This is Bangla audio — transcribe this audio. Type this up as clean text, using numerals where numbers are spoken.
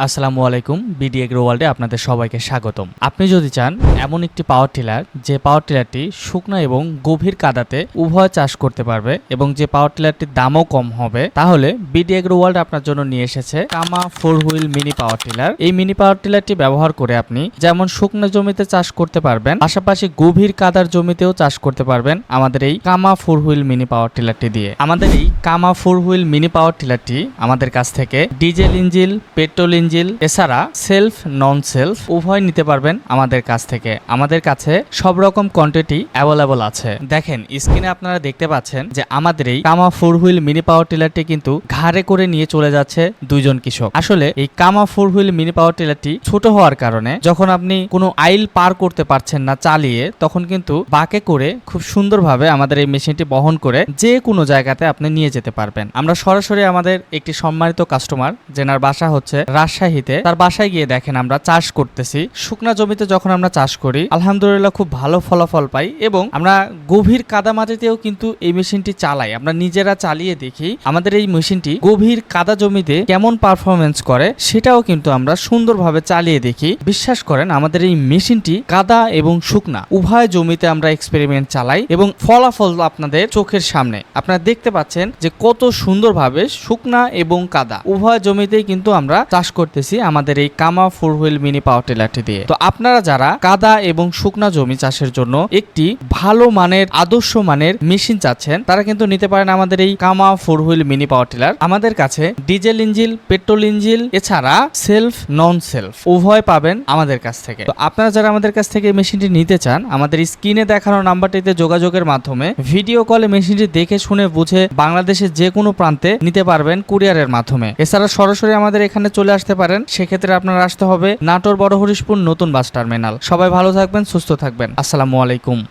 আসসালামু আলাইকুম, বিডি এগ্রো ওয়ার্ল্ডে আপনাদের সবাইকে স্বাগতম। আপনি যদি চান এমন একটি পাওয়ার টিলার যে পাওয়ার টিলারটি শুকনো এবং গভীর কাদাতে উভয় চাষ করতে পারবে এবং যে পাওয়ার টিলারটির দামও কম হবে, তাহলে বিডি এগ্রো ওয়ার্ল্ড আপনার জন্য নিয়ে এসেছে কামা 4 হুইল মিনি পাওয়ার টিলার। এই মিনি পাওয়ার টিলারটি ব্যবহার করে আপনি যেমন শুকনো জমিতে চাষ করতে পারবেন, পাশাপাশি গভীর কাদার জমিতেও চাষ করতে পারবেন আমাদের এই কামা 4 হুইল মিনি পাওয়ার টিলারটি দিয়ে। আমাদের এই কামা 4 হুইল মিনি পাওয়ার টিলারটি আমাদের কাছ থেকে ডিজেল ইঞ্জিন, পেট্রোল ইঞ্জিন এছাড়া সেলফ নন সেলফ উভয় নিতে পারবেন আমাদের কাছ থেকে। আমাদের কাছে সব রকম কোয়ান্টিটি অ্যাভেলেবল আছে। দেখেন স্ক্রিনে আপনারা দেখতে পাচ্ছেন যে আমাদের এই কামা 4 হুইল মিনি পাওয়ার টিলারটি কিন্তু ঘাড়ে করে নিয়ে চলে যাচ্ছে দুইজন কৃষক। আসলে এই কামা 4 হুইল মিনি পাওয়ার টিলারটি ছোট হওয়ার কারণে যখন আপনি কোনো আইল পার করতে পারছেন না চালিয়ে, তখন কিন্তু বাঁকে করে খুব সুন্দরভাবে আমাদের এই মেশিনটি বহন করে যে কোনো জায়গাতে আপনি নিয়ে যেতে পারবেন। আমরা সরাসরি আমাদের একটি সম্মানিত কাস্টমার, যেনার বাসা হচ্ছে রাজশাহীতে, তার বাসায় গিয়ে দেখেন আমরা চাষ করতেছি। শুকনা জমিতে যখন আমরা চাষ করি আলহামদুলিল্লাহ খুব ভালো ফলাফল পাই এবং আমরা গভীর কাদা মাটিতেও কিন্তু এই মেশিনটি চালাই। আমরা নিজেরা চালিয়ে দেখি আমাদের এই মেশিনটি গভীর কাদা জমিতে কেমন পারফরমেন্স করে, সেটাও কিন্তু আমরা সুন্দরভাবে চালিয়ে দেখি। বিশ্বাস করেন আমাদের এই মেশিনটি কাদা এবং শুকনা উভয় জমিতে আমরা এক্সপেরিমেন্ট চালাই এবং ফলাফল আপনাদের চোখের সামনে আপনারা দেখতে পাচ্ছেন যে কত সুন্দরভাবে শুকনা এবং কাদা উভয় জমিতেই কিন্তু আমরা চাষ করতেছি আমাদের এই কামা 4 হুইল মিনি পাওয়ার টিলারটি দিয়ে। তো আপনারা যারা কাদা এবং শুকনা জমি চাষের জন্য একটি ভালো মানের আদর্শ মানের মেশিন চাচ্ছেন, তারা কিন্তু নিতে পারেন আমাদের এই কামা 4 হুইল মিনি পাওয়ার টিলার। আমাদের কাছে ডিজেল ইঞ্জিন, পেট্রোল ইঞ্জিন এছাড়া সেলফ নন সেলফ উভয় পাবেন আমাদের কাছ থেকে। তো আপনারা যারা আমাদের কাছ থেকে মেশিনটি নিতে চান, আমাদের স্ক্রিনে দেখানো নাম্বারটিতে যোগাযোগের মাধ্যমে ভিডিও কলে মেশিনটি দেখে শুনে বুঝে বাংলাদেশের যে কোনো প্রান্তে নিতে পারবেন কুরিয়ারের মাধ্যমে। এছাড়া সরাসরি আমাদের এখানে চলে আসতে পারেন। সেক্ষেত্রে আপনারা আসতে হবে নাটোর বড় হরিশপুর নতুন বাস টার্মিনাল। সবাই ভালো থাকবেন, সুস্থ থাকবেন। আসসালামু আলাইকুম।